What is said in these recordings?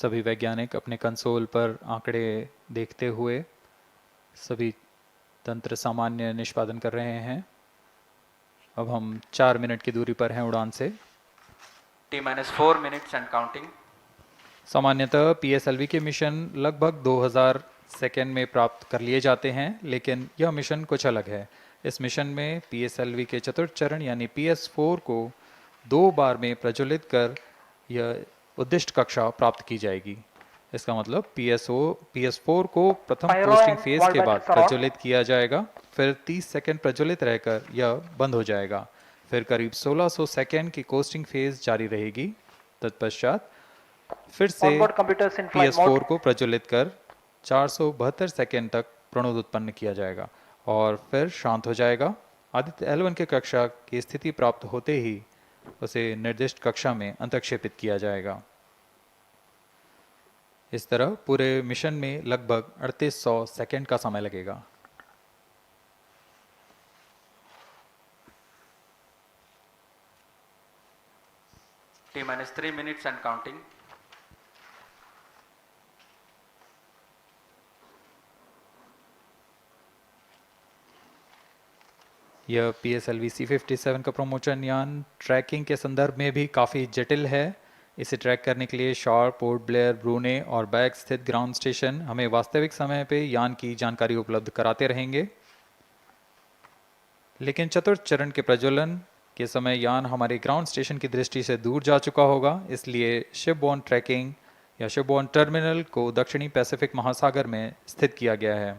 सभी वैज्ञानिक अपने कंसोल पर आंकड़े देखते हुए सभी तंत्र सामान्य निष्पादन कर रहे हैं। अब हम 4 मिनट की दूरी पर हैं उड़ान से। T-4 minutes and counting. सामान्यतः पीएसएलवी के मिशन लगभग 2000 सेकेंड में प्राप्त कर लिए जाते हैं, लेकिन यह मिशन कुछ अलग है। इस मिशन में पीएसएलवी के चतुर्थ चरण यानी PS4 को 2 बार में प्रज्वलित कर यह उद्दिष्ट कक्षा प्राप्त की जाएगी। इसका मतलब PS4 को प्रथम कोस्टिंग फेज के बाद प्रज्वलित किया जाएगा, फिर 30 सेकेंड प्रज्वलित रहकर यह बंद हो जाएगा। फिर करीब 1600 सेकेंड की कोस्टिंग फेज जारी रहेगी। तत्पश्चात फिर से PS4 को प्रज्वलित कर 472 सेकेंड तक प्रणोद उत्पन्न किया जाएगा और फिर शांत हो जाएगा। आदित्य L1 के कक्षा की स्थिति प्राप्त होते ही उसे निर्दिष्ट कक्षा में अंतक्षेपित किया जाएगा। इस तरह पूरे मिशन में लगभग 3800 सेकेंड का समय लगेगा। T-3 minutes and counting. यह PSLV C57 का प्रमोशन यान ट्रैकिंग के संदर्भ में भी काफ़ी जटिल है। इसे ट्रैक करने के लिए शॉर, पोर्ट ब्लेयर, ब्रूने और बैग स्थित ग्राउंड स्टेशन हमें वास्तविक समय पे यान की जानकारी उपलब्ध कराते रहेंगे। लेकिन चतुर्थ चरण के प्रज्वलन के समय यान हमारे ग्राउंड स्टेशन की दृष्टि से दूर जा चुका होगा, इसलिए शिपबोर्न ट्रैकिंग या शिपबोर्न टर्मिनल को दक्षिणी पैसिफिक महासागर में स्थित किया गया है।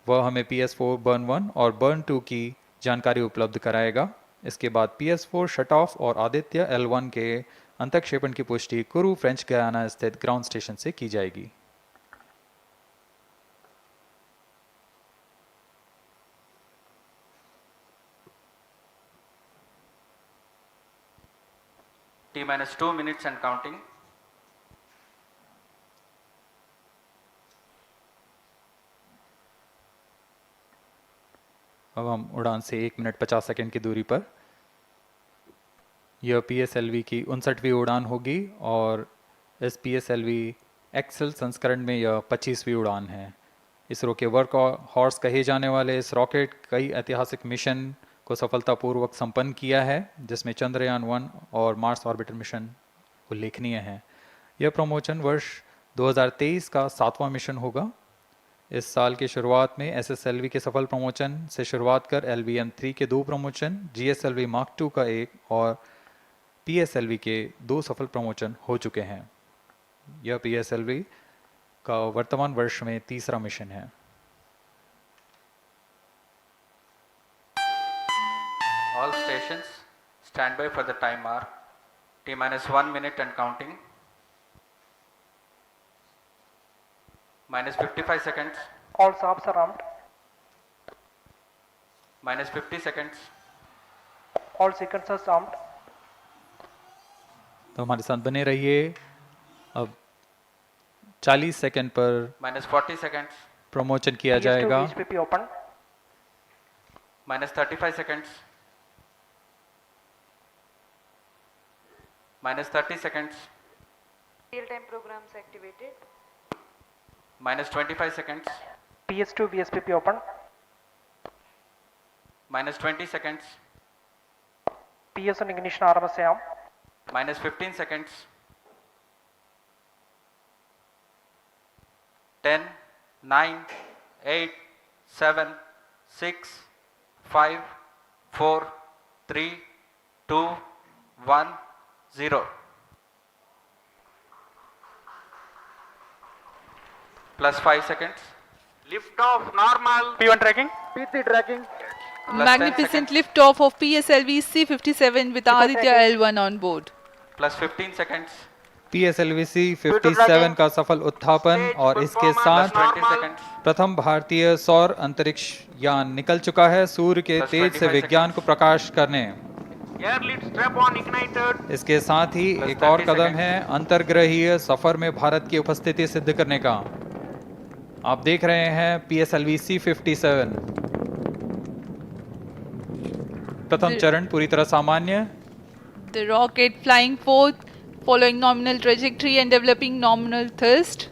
वह हमें PS4 बर्न 1 और बर्न 2 की जानकारी उपलब्ध कराएगा। इसके बाद PS4 शट ऑफ और आदित्य L1 के अंतक्षेपण की पुष्टि कुरु फ्रेंच गयाना स्थित ग्राउंड स्टेशन से की जाएगी। T-2 minutes and counting. अब हम उड़ान से 1 मिनट 50 सेकेंड की दूरी पर। यह PSLV की 59वीं उड़ान होगी और इस PSLV एक्सेल संस्करण में यह 25वीं उड़ान है। इसरो के वर्क हॉर्स कहे जाने वाले इस रॉकेट कई ऐतिहासिक मिशन को सफलतापूर्वक संपन्न किया है, जिसमें चंद्रयान 1 और मार्स ऑर्बिटर मिशन उल्लेखनीय हैं। यह प्रमोशन वर्ष 2023 का 7वां मिशन होगा। इस साल की शुरुआत में SSLV के सफल प्रमोशन से शुरुआत कर LVM-3 के 2 प्रमोशन, GSLV Mark II का 1 और PSLV के 2 सफल प्रमोशन हो चुके हैं। यह PSLV का वर्तमान वर्ष में 3रा मिशन है। All stations stand by for the time hour. T-1 minute and counting. -55 seconds. All stops are armed. -50 seconds. All sequencers armed. तो हमारे साथ बने रहिए। अब 40 सेकंड पर -40 seconds. प्रमोशन किया PS2 जाएगा। VSPP open. -35 seconds. -30 seconds. Real-time programs activated. -25 seconds. PS2 VSPP open. -20 seconds. PS1 ignition RMS arm. -15 seconds. 10, 9, 8, 7, 6, 5, 4, 3, 2, 1, 0. +5 seconds. Lift off normal. P1 tracking. P3 tracking. +10 Magnificent seconds. liftoff of PSLV C57 with Aditya L1 on board. +15 seconds. PSLV C57 का सफल उत्थापन और इसके साथ +20 seconds. प्रथम भारतीय सौर अंतरिक्ष यान निकल चुका है सूर्य के Plus तेज से 25 विज्ञान को प्रकाश करने। Air lead strap on ignited. इसके साथ ही Plus एक और 30 कदम seconds. है अंतर्ग्रहीय सफर में भारत की उपस्थिति सिद्ध करने का। आप देख रहे हैं PSLV C57 प्रथम चरण पूरी तरह सामान्य। The rocket flying forth following nominal trajectory and developing nominal thrust.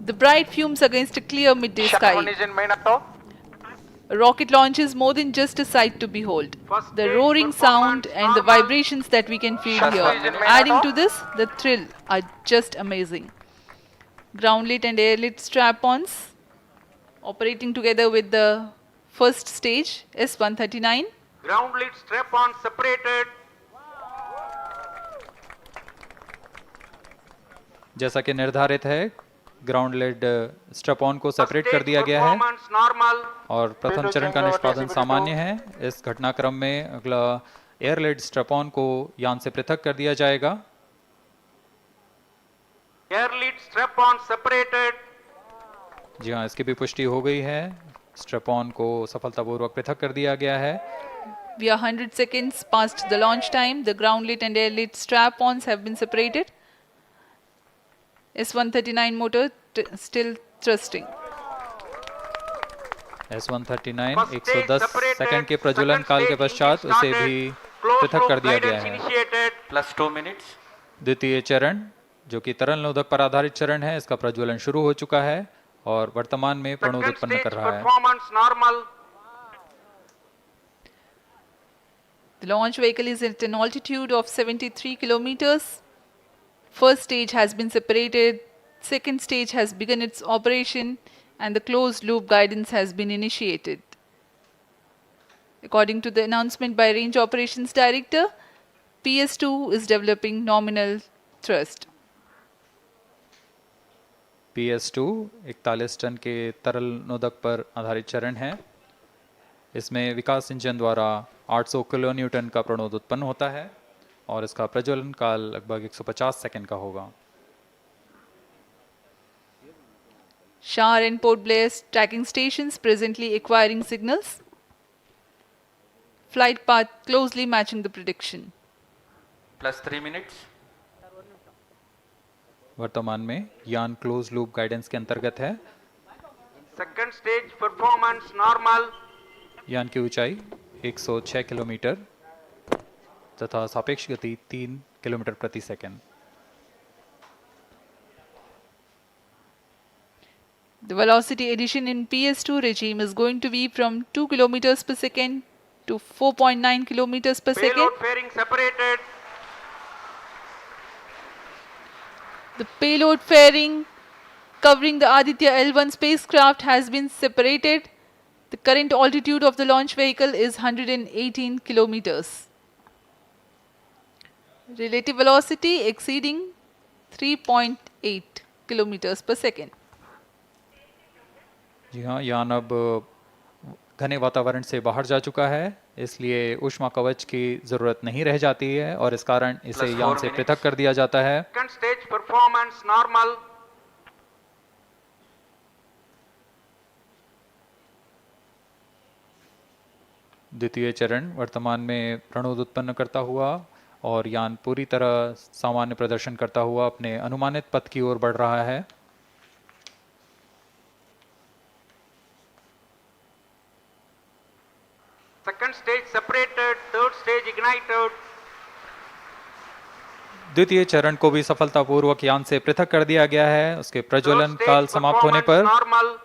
The bright fumes against a clear midday Shuttle 1 sky. is in main auto. A rocket launch is more than just a sight to behold. First The stage roaring sound performance and the normal. vibrations that we can feel Shuttle here, is in main adding auto. to this, the thrill are just amazing. Ground lit and air lit strap-ons operating together with the first stage S139. Ground lit strap on separated. जैसा कि निर्धारित है ground lead स्ट्रप on को First separate कर stage दिया गया है performance normal. और प्रथम चरण का निष्पादन सामान्य है। इस घटनाक्रम में अगला एयर लेड स्ट्रप ऑन को यान से पृथक कर दिया जाएगा। Air lit strap on separated. जी हाँ, इसकी भी पुष्टि हो गई है। स्ट्रप ऑन को सफलतापूर्वक पृथक कर दिया गया है। We are 100 seconds past the launch time. The ground lit and air lit strap-ons have been separated. S139 motor still thrusting. S139 First stage 110 separated. Second के प्रज्वलन Second काल के stage पश्चात engine उसे started. भी Closed पृथक कर loop दिया गया guidance है। initiated. Plus 2 minutes. द्वितीय चरण जो कि तरल नोदक पर आधारित चरण है, इसका प्रज्वलन शुरू हो चुका है और वर्तमान में प्रणोद Second उत्पन्न stage कर रहा है। performance normal. The launch vehicle is at an altitude of 73 kilometers. First stage has been separated. Second stage has begun its operation and the closed loop guidance has been initiated. According to the announcement by Range Operations Director, PS2 is developing nominal thrust. PS2 41 ton के तरल नोदक पर आधारित चरण है। इसमें विकास engine द्वारा 800 kilo Newton का प्रणोद उत्पन्न होता है और इसका प्रज्वलन काल लगभग 150 सेकंड का होगा। Shar and Port Blair tracking stations presently acquiring signals. Flight path closely matching the prediction. Plus 3 minutes. वर्तमान में यान क्लोज लूप गाइडेंस के अंतर्गत है। Second stage performance normal. यान की ऊंचाई 106 किलोमीटर तथा सापेक्ष गति 3 किलोमीटर प्रति second. The velocity addition in PS2 regime is going to be from 2 kilometers per second to 4.9 kilometers per second. Payload fairing separated. The payload fairing covering the Aditya L1 spacecraft has been separated. The current altitude of the launch vehicle is 118 kilometers. Relative velocity exceeding 3.8 kilometers per second. जी हाँ, यान अब घने वातावरण से बाहर जा चुका है, इसलिए ऊष्मा कवच की जरूरत नहीं रह जाती है और इस कारण इसे Plus यान 4 से minutes. पृथक कर दिया जाता है। Second stage performance normal. द्वितीय चरण वर्तमान में प्रणोद उत्पन्न करता हुआ और यान पूरी तरह सामान्य प्रदर्शन करता हुआ अपने अनुमानित पथ की ओर बढ़ रहा है। Second stage separated. Third stage ignited. द्वितीय चरण को भी सफलतापूर्वक यान से पृथक कर दिया गया है उसके प्रज्वलन Third काल stage समाप्त होने पर। performance normal.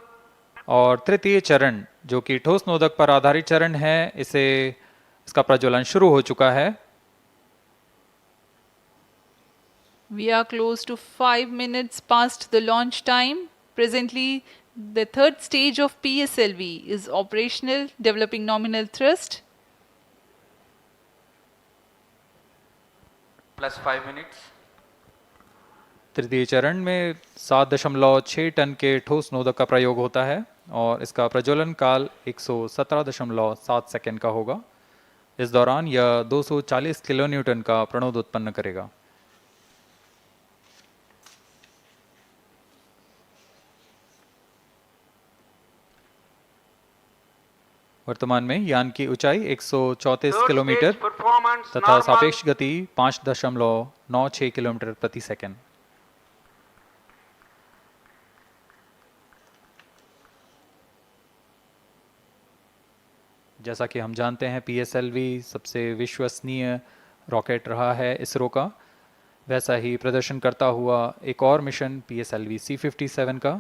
और तृतीय चरण जो कि ठोस नोदक पर आधारित चरण है, इसका प्रज्वलन शुरू हो चुका है। We are close to 5 minutes past the launch time. Presently, the third stage of PSLV is operational, developing nominal thrust. Plus 5 minutes. तृतीय चरण में 7.6 टन के ठोस नोदक का प्रयोग होता है और इसका प्रज्वलन काल 117.7 सेकंड का होगा। इस दौरान यह 240 किलो न्यूटन का प्रणोद उत्पन्न करेगा। वर्तमान में यान की ऊंचाई 134 Third किलोमीटर stage performance तथा normal. सापेक्ष गति 5.96 किलोमीटर प्रति सेकंड। जैसा कि हम जानते हैं, PSLV सबसे विश्वसनीय रॉकेट रहा है इसरो का वैसा ही प्रदर्शन करता हुआ एक और मिशन PSLV C-57 का